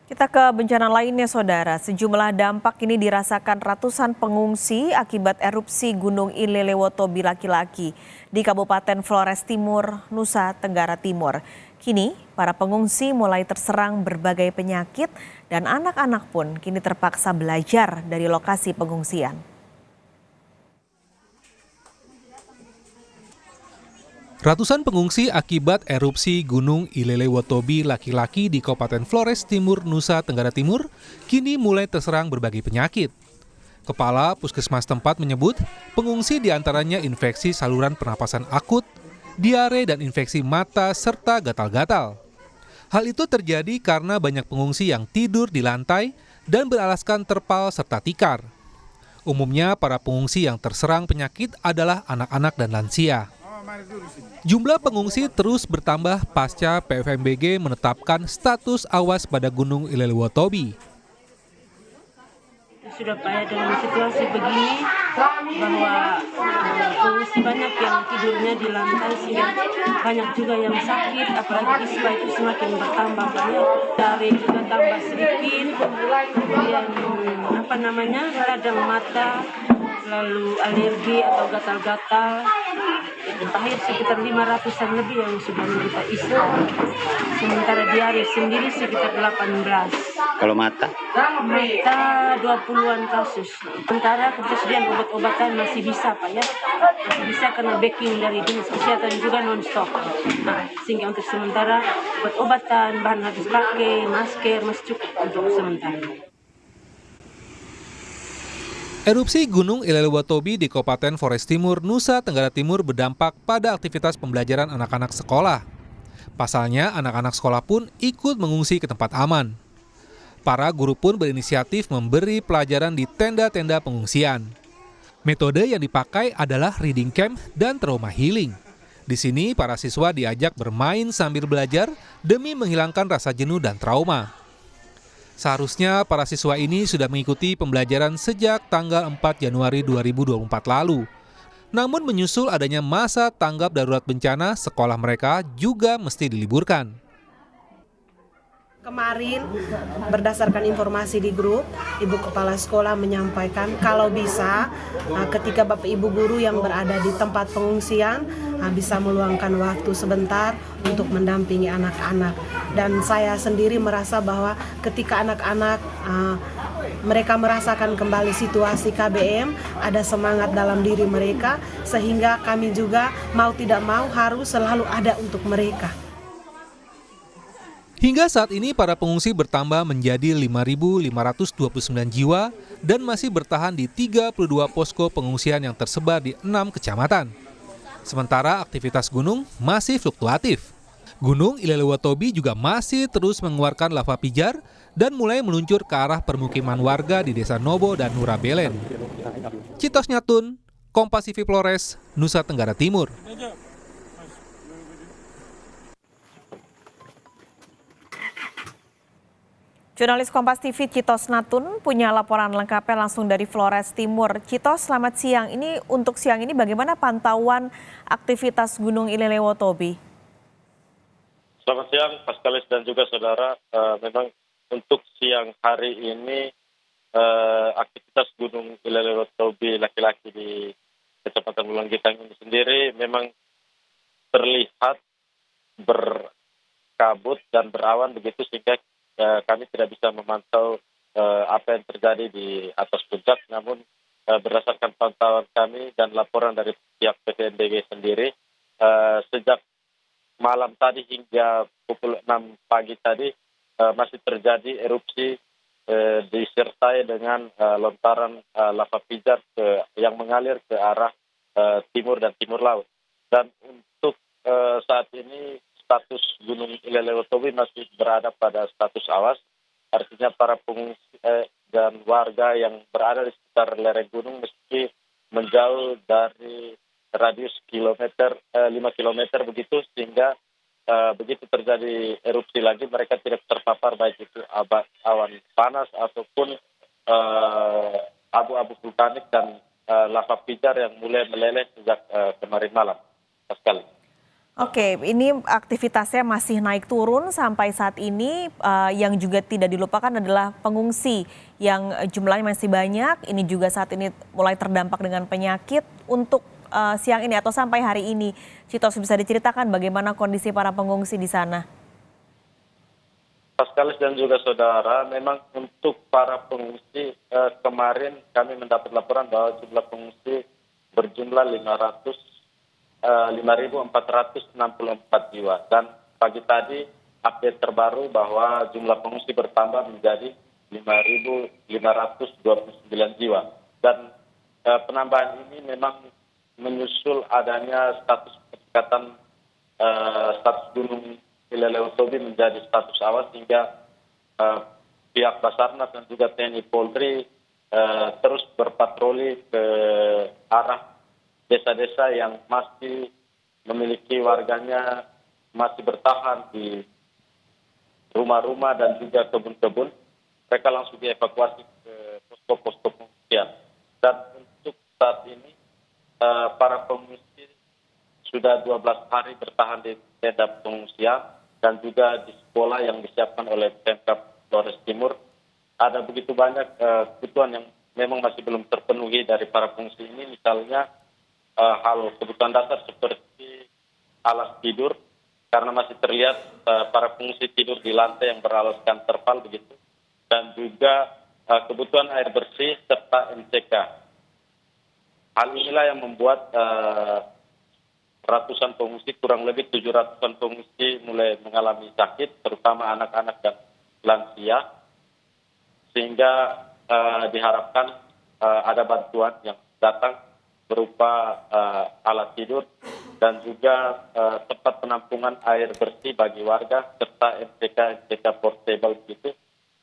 Kita ke bencana lainnya, Saudara. Sejumlah dampak ini dirasakan ratusan pengungsi akibat erupsi Gunung Ilelewotobi laki-laki di Kabupaten Flores Timur, Nusa Tenggara Timur. Kini, para pengungsi mulai terserang berbagai penyakit dan anak-anak pun kini terpaksa belajar dari lokasi pengungsian. Ratusan pengungsi akibat erupsi Gunung Ilelewotobi laki-laki di Kabupaten Flores Timur, Nusa Tenggara Timur, kini mulai terserang berbagai penyakit. Kepala Puskesmas tempat menyebut, pengungsi diantaranya infeksi saluran pernapasan akut, diare dan infeksi mata serta gatal-gatal. Hal itu terjadi karena banyak pengungsi yang tidur di lantai dan beralaskan terpal serta tikar. Umumnya para pengungsi yang terserang penyakit adalah anak-anak dan lansia. Jumlah pengungsi terus bertambah pasca PVMBG menetapkan status awas pada Gunung Ilelewotobi. Sudah payah dengan situasi begini bahwa pengungsi banyak yang tidurnya di lantai sehingga banyak juga yang sakit, apalagi ispa itu semakin bertambah banyak. Dari juga tambah sedikit, kemudian radang mata, lalu alergi atau gatal-gatal. Terakhir sekitar 500-an lebih yang sudah menderita ispa. Sementara diare sendiri sekitar 18. Kalau mata? Mata 20-an kasus. Sementara ketersediaan obat-obatan masih bisa, Pak ya. Masih bisa karena backing dari dinas kesehatan juga non-stop. Nah, sehingga untuk sementara obat-obatan, bahan habis pakai, masker masih cukup untuk sementara. Erupsi Gunung Ilelewotobi di Kabupaten Flores Timur, Nusa Tenggara Timur berdampak pada aktivitas pembelajaran anak-anak sekolah. Pasalnya, anak-anak sekolah pun ikut mengungsi ke tempat aman. Para guru pun berinisiatif memberi pelajaran di tenda-tenda pengungsian. Metode yang dipakai adalah reading camp dan trauma healing. Di sini, para siswa diajak bermain sambil belajar demi menghilangkan rasa jenuh dan trauma. Seharusnya para siswa ini sudah mengikuti pembelajaran sejak tanggal 4 Januari 2024 lalu. Namun menyusul adanya masa tanggap darurat bencana, sekolah mereka juga mesti diliburkan. Kemarin berdasarkan informasi di grup, Ibu Kepala Sekolah menyampaikan kalau bisa ketika Bapak Ibu Guru yang berada di tempat pengungsian bisa meluangkan waktu sebentar untuk mendampingi anak-anak. Dan saya sendiri merasa bahwa ketika anak-anak mereka merasakan kembali situasi KBM, ada semangat dalam diri mereka sehingga kami juga mau tidak mau harus selalu ada untuk mereka. Hingga saat ini para pengungsi bertambah menjadi 5.529 jiwa dan masih bertahan di 32 posko pengungsian yang tersebar di 6 kecamatan. Sementara aktivitas gunung masih fluktuatif. Gunung Ilelewotobi juga masih terus mengeluarkan lava pijar dan mulai meluncur ke arah permukiman warga di Desa Nobo dan Nurabelen. Citos Nyatun, Kompas TV Flores, Nusa Tenggara Timur. Jurnalis Kompas TV Citos Natun punya laporan lengkapnya langsung dari Flores Timur. Citos, selamat siang. Untuk siang ini bagaimana pantauan aktivitas Gunung Ilelewotobi? Selamat siang, Paskalis dan juga saudara. Memang untuk siang hari ini aktivitas Gunung Ilelewotobi laki-laki di Kecamatan Bulanggitang ini sendiri memang terlihat berkabut dan berawan begitu sehingga kami tidak bisa memantau apa yang terjadi di atas puncak, namun berdasarkan pantauan kami dan laporan dari pihak PVMBG sendiri, sejak malam tadi hingga pukul 6 pagi tadi masih terjadi erupsi disertai dengan lontaran lava pijar yang mengalir ke arah timur dan timur laut. Dan untuk saat ini status Gunung Ilelewotobi masih berada pada status awas, artinya para pengungsi dan warga yang berada di sekitar lereng gunung mesti menjauh dari radius 5 kilometer begitu, sehingga begitu terjadi erupsi lagi mereka tidak terpapar baik itu awan panas ataupun abu-abu vulkanik dan lava pijar yang mulai meleleh sejak kemarin malam. Sekali. Oke, ini aktivitasnya masih naik turun sampai saat ini. Yang juga tidak dilupakan adalah pengungsi yang jumlahnya masih banyak. Ini juga saat ini mulai terdampak dengan penyakit. Untuk siang ini atau sampai hari ini, Citos bisa diceritakan bagaimana kondisi para pengungsi di sana? Paskalis dan juga saudara, memang untuk para pengungsi kemarin kami mendapat laporan bahwa jumlah pengungsi berjumlah 5.464 jiwa, dan pagi tadi update terbaru bahwa jumlah pengungsi bertambah menjadi 5.529 jiwa, dan penambahan ini memang menyusul adanya status peningkatan status gunung Ilelewatobi menjadi status awas, sehingga pihak Basarnas dan juga TNI Polri terus berpatroli ke arah desa-desa yang masih memiliki warganya masih bertahan di rumah-rumah dan juga kebun-kebun. Mereka langsung dievakuasi ke posko-posko pengungsian. Dan untuk saat ini para pengungsi sudah 12 hari bertahan di tenda pengungsian dan juga di sekolah yang disiapkan oleh Pemkab Flores Timur. Ada begitu banyak kebutuhan yang memang masih belum terpenuhi dari para pengungsi ini, misalnya hal kebutuhan dasar seperti alas tidur, karena masih terlihat para pengungsi tidur di lantai yang beralaskan terpal begitu, dan juga kebutuhan air bersih serta MCK. Hal inilah yang membuat ratusan pengungsi, kurang lebih 700-an pengungsi mulai mengalami sakit, terutama anak-anak dan lansia, sehingga diharapkan ada bantuan yang datang berupa alat tidur dan juga tempat penampungan air bersih bagi warga serta MCK portable gitu,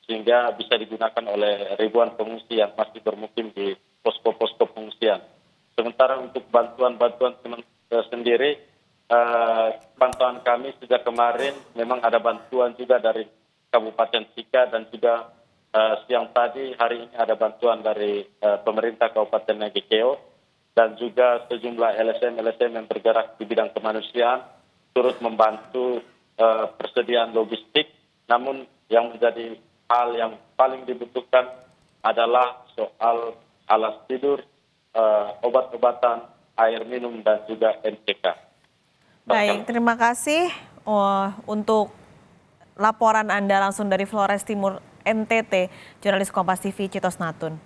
sehingga bisa digunakan oleh ribuan pengungsi yang masih bermukim di posko-posko pengungsian. Sementara untuk bantuan-bantuan sendiri, pantauan kami sejak kemarin memang ada bantuan juga dari Kabupaten Sika, dan juga siang tadi hari ini ada bantuan dari pemerintah Kabupaten Nagekeo, dan juga sejumlah LSM yang bergerak di bidang kemanusiaan turut membantu persediaan logistik. Namun yang menjadi hal yang paling dibutuhkan adalah soal alas tidur, obat-obatan, air minum, dan juga MCK. Baik, terima kasih untuk laporan Anda langsung dari Flores Timur, NTT, jurnalis Kompas TV Citos Natun.